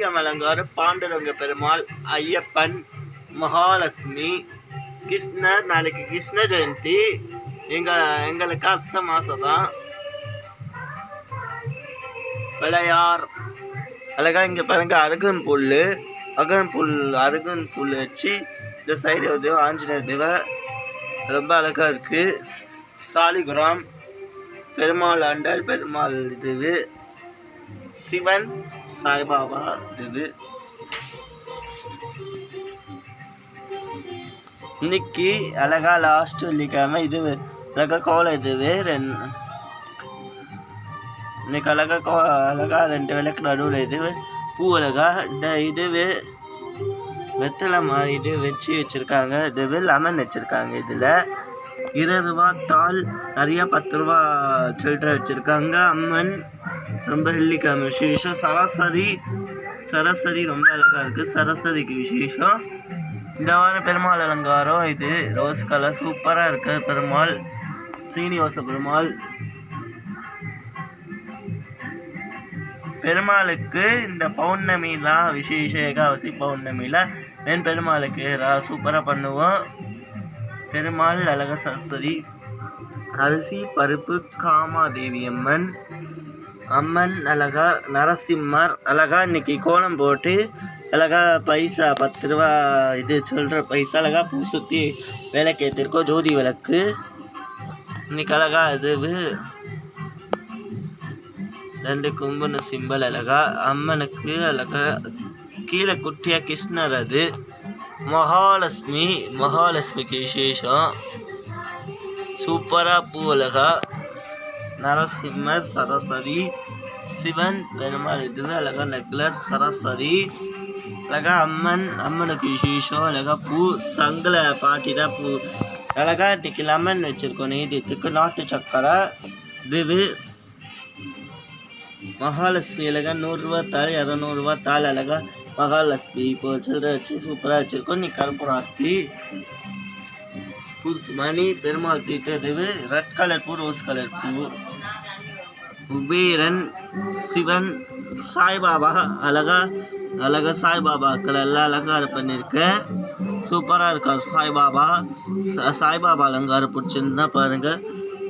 அலங்காரம் பாண்டுரங்க பெருமாள், ஐயப்பன், மகாலட்சுமி, கிருஷ்ணர். நாளைக்கு கிருஷ்ண ஜெயந்தி. எங்களுக்கு அடுத்த மாதம் தான். பிள்ளையார் அழகா இங்கே பாருங்க. அருகன் புல் வச்சு இந்த சைடு வந்து ஆஞ்சநேயர் தேவை ரொம்ப அழகா இருக்கு. சாலிகிராம் பெருமாள் ஆண்டாள், பெருமாள் இது, சிவன், சாய்பாபா இது. இன்னைக்கு அழகா லாஸ்ட் வெள்ளிக்கிழமை. இது அழகா கோலம். இதுவே இன்னைக்கு அழகா 2 விளக்கு நடுவில் இது பூ அழகா. இந்த இதுவே வெத்தலை மாதிரி இது வச்சிருக்காங்க. இதுவே லெமன் வச்சிருக்காங்க. இதில் 20 ரூபா தாள், நிறைய 10 ரூபா சில்லறை வச்சுருக்காங்க. அம்மன் ரொம்ப வெள்ளிக்கிழமை விசேஷம். சரஸ்வதி ரொம்ப அழகாக இருக்குது. சரஸ்வதிக்கு விசேஷம். இந்த வாரம் பெருமாள் அலங்காரம். இது ரோஸ் கலர் சூப்பராக இருக்கு. பெருமாள் சீனிவாச பெருமாளுக்கு இந்த பௌர்ணமிலாம் விசேஷ ஏகாதசி பௌர்ணமியில் பெருமாளுக்கு சூப்பராக பண்ணுவோம். பெருமாள் அழகா சரஸ்வதி, அரிசி பருப்பு காமாதேவி அம்மன் அழகா நரசிம்மர் அழகா. இன்னைக்கு கோலம் போட்டு அழகா பைசா 10 ரூபா இது சொல்கிற பைசா அழகா பூ சுற்றி விளக்கு ஏற்றிருக்கோம். ஜோதி விளக்கு இன்னைக்கு அழகா. இது 2 கும்புன்னு சிம்பல் அழகா. அம்மனுக்கு அழகா கீழே குட்டியாக கிருஷ்ணர். அது மகாலட்சுமிக்கு விசேஷம். சூப்பராக பூ அழகா. நரசிம்மர், சரஸ்வதி, சிவன், பெருமாள் இதுவே அழகா. நெக்லஸ் சரஸ்வதி அழகா. அம்மனுக்கு விசேஷம் அழகா. பூ சங்கல பாட்டி தான் பூ அழகா. இன்னைக்கு லெமன் வச்சுருக்கோம். நெய்தியத்துக்கு நாட்டு சக்கரை. இது மகாலட்சுமி அழகா. 100 ரூபா தாள், 200 ரூபா தாள் அழகா. மகாலட்சுமி இப்போ சில்லறை வச்சு சூப்பராக வச்சுருக்கோம். நீ கருப்பூராத்தி புதுசு மணி பெருமாள் தீர்த்தது. ரெட் கலர் பூ, ரோஸ் கலர் பூ. குபேரன், சிவன், சாய்பாபா அழகா சாய்பாபாக்கள் எல்லாம் அலங்காரம் பண்ணியிருக்கேன். சூப்பராக இருக்கா சாய்பாபா அலங்காரம் பிடிச்சிருந்தா பாருங்கள்.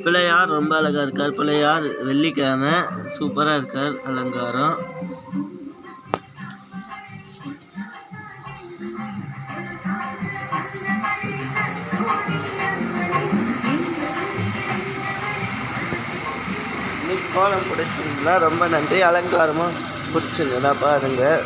பிள்ளையார் ரொம்ப அழகாக இருக்கார். பிள்ளையார் வெள்ளிக்கிழமை சூப்பராக இருக்கார் அலங்காரம். கோலம் பிடிச்சிருந்தா ரொம்ப நன்றி. அலங்காரமும் பிடிச்சிருந்தா பாருங்கள்.